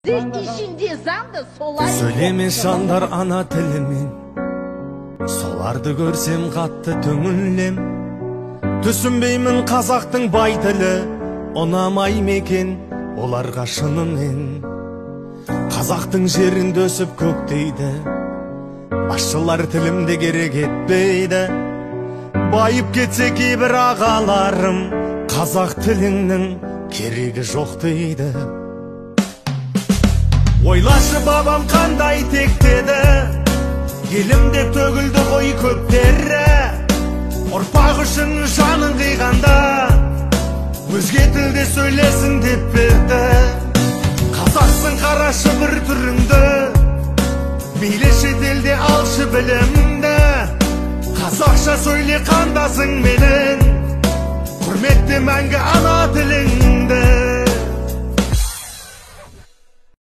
İşince zandı solay. Söyleme şandar ana tilimin, solardı görsem katты töңүлем. Түсінбеймін қазақтың бай тілі, ұнамай мекен оларға шынымен. Қазақтың жерінде өсіп көктейді, басшылар тілімде керек етпейді. Байып кетсе кейбір ағаларым, қазақ тіліңнің керегі жоқ дейді. Ойлашы бабам қандай тектеді, елімде төгілді ғой көптері. Ұрпақ үшін жанын қиғанда, өзге тілде сөйлесін деп берді. Қазақсың қарашы бір түріңді, мейлі шетелде алшы білімді. Қазақша сөйле қандасың менен, құрметті мәңгі ана тіліңді.